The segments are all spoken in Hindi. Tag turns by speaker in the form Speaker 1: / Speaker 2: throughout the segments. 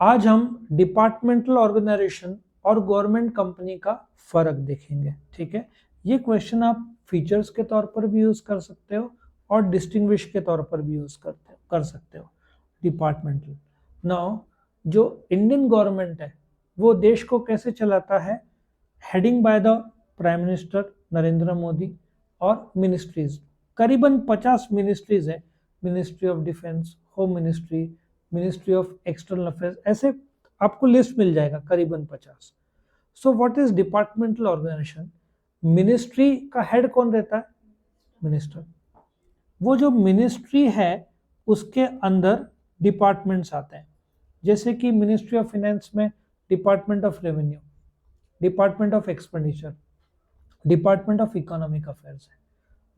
Speaker 1: आज हम डिपार्टमेंटल ऑर्गेनाइजेशन और गवर्नमेंट कंपनी का फर्क देखेंगे। ठीक है, ये क्वेश्चन आप फीचर्स के तौर पर भी यूज कर सकते हो और डिस्टिंग्विश के तौर पर भी यूज कर सकते हो। डिपार्टमेंटल नाउ, जो इंडियन गवर्नमेंट है वो देश को कैसे चलाता है, heading by the prime minister Narendra Modi और मिनिस्ट्रीज, करीबन 50 मिनिस्ट्रीज है। Ministry of defence, home ministry, ministry of external affairs, ऐसे आपको लिस्ट मिल जाएगा करीबन 50। So what is departmental organisation? Ministry का हेड कौन रहता है? मिनिस्टर। वो जो मिनिस्ट्री है उसके अंदर डिपार्टमेंट्स आते हैं, जैसे कि मिनिस्ट्री ऑफ फाइनेंस में department of revenue, department of expenditure, department of economic affairs है।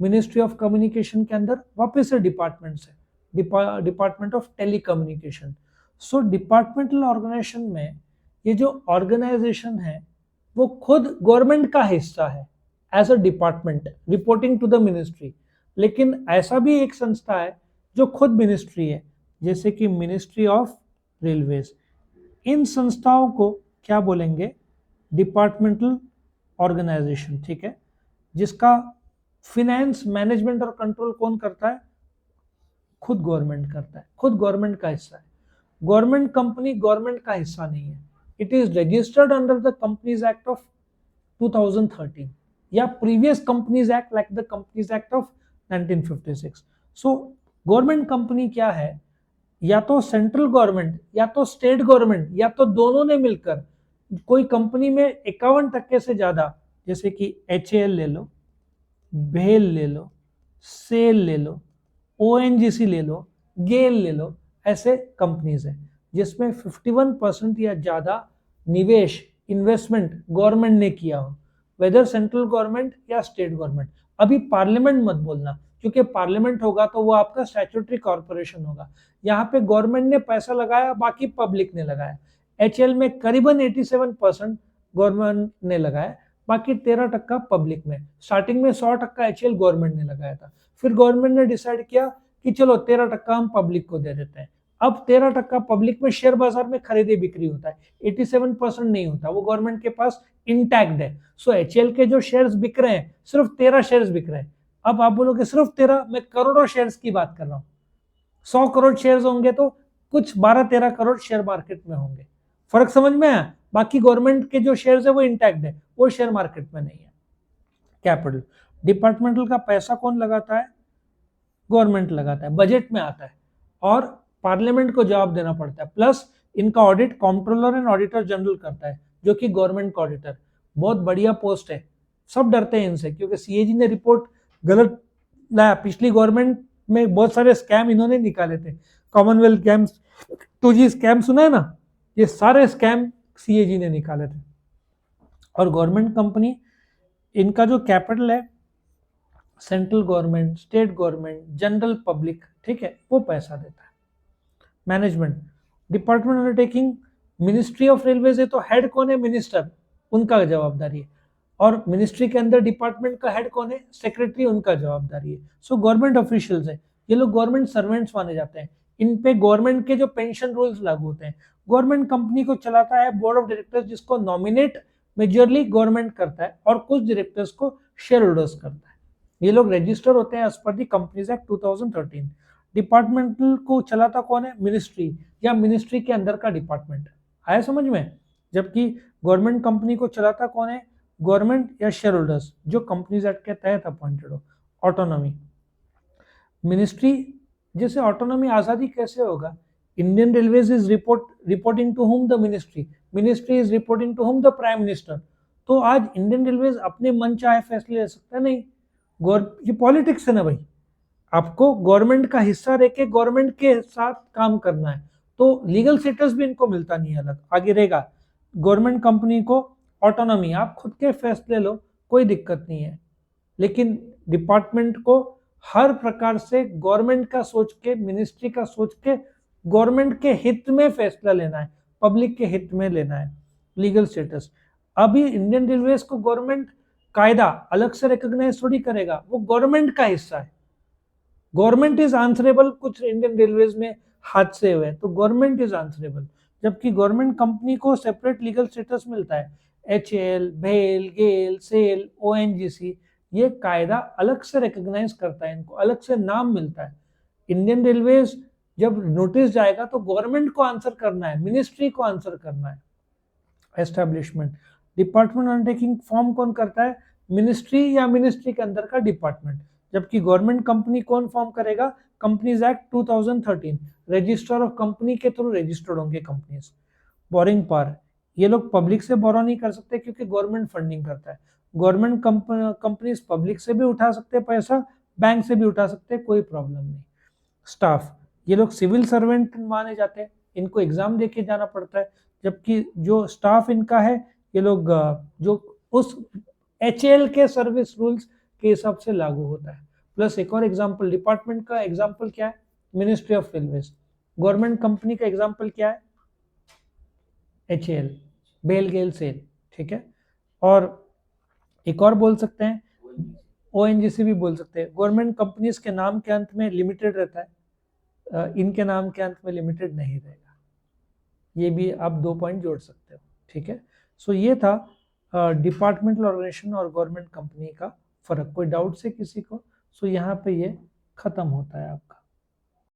Speaker 1: मिनिस्ट्री ऑफ कम्युनिकेशन के अंदर वापस से डिपार्टमेंट्स है, department of telecommunication. So departmental organisation में ये जो ऑर्गेनाइजेशन है वो खुद गवर्नमेंट का हिस्सा है as a department reporting to the ministry. लेकिन ऐसा भी एक संस्था है जो खुद मिनिस्ट्री है, जैसे कि मिनिस्ट्री ऑफ रेलवेज। इन संस्थाओं को क्या बोलेंगे? Departmental organisation. ठीक है, जिसका फिनेंस, मैनेजमेंट और कंट्रोल कौन करता है? खुद गवर्नमेंट करता है, खुद गवर्नमेंट का हिस्सा है। गवर्नमेंट कंपनी गवर्नमेंट का हिस्सा नहीं है। It is registered under the companies act of 2013 या previous companies act like the companies act of 1956। So government company क्या है? या तो सेंट्रल गवर्नमेंट या तो स्टेट गवर्नमेंट या तो दोनों ने मिलकर कोई कंपनी में 51% से ज्यादा, जैसे कि HAL ले लो, भेल ले लो, सेल ले लो, ONGC ले लो, गेल ले लो, ऐसे कंपनीज है जिसमें 51% या ज्यादा निवेश, इन्वेस्टमेंट गवर्नमेंट ने किया हो, वेदर सेंट्रल गवर्नमेंट या स्टेट गवर्नमेंट। अभी पार्लियामेंट मत बोलना, क्योंकि पार्लियामेंट होगा तो वो आपका स्टैट्यूटरी कॉर्पोरेशन होगा। यहाँ पे गवर्नमेंट ने पैसा लगाया, बाकी पब्लिक ने लगाया। HL में करीबन 87% गवर्नमेंट ने लगाया, बाकी 13% पब्लिक में। स्टार्टिंग में 100% HL गवर्नमेंट ने लगाया था, फिर गवर्नमेंट ने डिसाइड किया कि चलो 13% हम पब्लिक को दे देते हैं। अब 13% पब्लिक में शेयर बाजार में खरीदी बिक्री होता है, 87% नहीं होता, वो गवर्नमेंट के पास इंटैक्ट है। सो HL के जो शेयर्स बिक रहे हैं, सिर्फ 13 शेयर्स बिक रहे हैं। अब आप बोलोगे सिर्फ 13, मैं करोड़ों शेयर्स की बात कर रहा हूँ। 100 करोड़ शेयर्स होंगे तो कुछ 12-13 करोड़ शेयर मार्केट में होंगे। फर्क समझ में आया? बाकी गवर्नमेंट के जो शेयर्स है वो इंटैक्ट है, वो शेयर मार्केट में नहीं है। कैपिटल, डिपार्टमेंटल का पैसा कौन लगाता है? गवर्नमेंट लगाता है, बजट में आता है और पार्लियामेंट को जवाब देना पड़ता है। प्लस इनका audit comptroller and auditor general करता है, जो कि गवर्नमेंट का ऑडिटर। बहुत बढ़िया पोस्ट है, सब डरते हैं इनसे क्योंकि CAG ने रिपोर्ट गलत लाया। पिछली गवर्नमेंट में बहुत सारे स्कैम इन्होंने निकाले थे, कॉमनवेल्थ गेम्स, 2G स्कैम सुना है ना, ये सारे स्कैम CAG ने निकाले थे। और गवर्नमेंट कंपनी, इनका जो कैपिटल है, central government, state government, general public, ठीक है, वो पैसा देता है। Management, department undertaking, ministry of railways है तो हेड कौन है? मिनिस्टर, उनका जवाबदारी है। और मिनिस्ट्री के अंदर डिपार्टमेंट का हेड कौन है? सेक्रेटरी, उनका जवाबदारी है। सो गवर्नमेंट ऑफिशियल्स है, ये लोग गवर्नमेंट सर्वेंट्स माने जाते हैं। इन पे गवर्नमेंट के जो पेंशन रूल्स लागू होते हैं। गवर्नमेंट कंपनी को चलाता है बोर्ड ऑफ डायरेक्टर्स, जिसको नॉमिनेट मेजरली गवर्नमेंट करता है और कुछ डायरेक्टर्स को शेयर होल्डर्स करता है। ये लोग रजिस्टर होते हैं एज पर दी कंपनीज एक्ट 2013। डिपार्टमेंटल को चलाता कौन है? मिनिस्ट्री या मिनिस्ट्री के अंदर का डिपार्टमेंट। आया समझ में? जबकि गवर्नमेंट कंपनी को चलाता कौन है? गवर्नमेंट या शेयर होल्डर्स, जो कंपनीज एक्ट के तहत अपॉइंटेड हो। ऑटोनॉमी, मिनिस्ट्री जैसे ऑटोनॉमी, आजादी कैसे होगा? Indian railways is reporting to home? The ministry. Ministry is reporting to home? The prime minister. तो आज इंडियन रेलवेज अपने मन चाहे फैसले ले सकता है? नहीं। ये पॉलिटिक्स है ना भाई, आपको गवर्नमेंट का हिस्सा रह के गवर्नमेंट के साथ काम करना है, तो लीगल स्टेटस भी इनको मिलता नहीं है, अलग आगे रहेगा। गवर्नमेंट कंपनी को ऑटोनॉमी, आप खुद के फैसले लो, कोई दिक्कत नहीं है। लेकिन डिपार्टमेंट को हर प्रकार से गवर्नमेंट का सोच के, मिनिस्ट्री का सोच के, गवर्नमेंट के हित में फैसला लेना है, पब्लिक के हित में लेना है। लीगल स्टेटस, अभी इंडियन रेलवेज को गवर्नमेंट कायदा अलग से रिकॉग्नाइज थोड़ी करेगा, वो गवर्नमेंट का हिस्सा है। गवर्नमेंट इज आंसरेबल कुछ इंडियन रेलवेज में हादसे हुए तो गवर्नमेंट इज आंसरेबल, जबकि गवर्नमेंट कंपनी को सेपरेट लीगल स्टेटस मिलता है। HAL, भेल, गेल, सेल, ONGC, ये कायदा अलग से रिकॉग्नाइज करता है, इनको अलग से नाम मिलता है। इंडियन रेलवेज जब नोटिस जाएगा तो गवर्नमेंट को आंसर करना है, मिनिस्ट्री को आंसर करना है। एस्टेब्लिशमेंट, डिपार्टमेंट अंडरटेकिंग फॉर्म कौन करता है? मिनिस्ट्री या मिनिस्ट्री के अंदर का डिपार्टमेंट। जबकि गवर्नमेंट कंपनी कौन फॉर्म करेगा? Companies act 2013, register of company के थ्रू रजिस्टर्ड होंगे कंपनीज। बोरिंग पावर, ये लोग पब्लिक से बोरो नहीं कर सकते क्योंकि गवर्नमेंट फंडिंग करता है। गवर्नमेंट कंपनीज पब्लिक से भी उठा सकते हैं पैसा, बैंक से भी उठा सकते हैं, कोई प्रॉब्लम नहीं। स्टाफ, ये लोग सिविल सर्वेंट माने जाते हैं, इनको एग्जाम देके जाना पड़ता है, जबकि जो स्टाफ इनका है ये लोग जो उस HAL के सर्विस रूल्स के हिसाब से लागू होता है। प्लस एक और एग्जांपल, डिपार्टमेंट का एग्जांपल क्या है? Ministry of railways. Government company का एग्जांपल क्या है? HAL, बेल गेल सेल, ठीक है। और एक और बोल सकते हैं, ONGC भी बोल सकते हैं। गवर्नमेंट कंपनीज के नाम के अंत में लिमिटेड रहता है, इनके नाम के अंत में लिमिटेड नहीं रहेगा। ये भी आप 2 पॉइंट जोड़ सकते हो, ठीक है। सो ये था डिपार्टमेंटल ऑर्गेनाइजेशन और गवर्नमेंट कंपनी का फर्क। कोई डाउट से किसी को? सो यहाँ पे ये खत्म होता है आपका।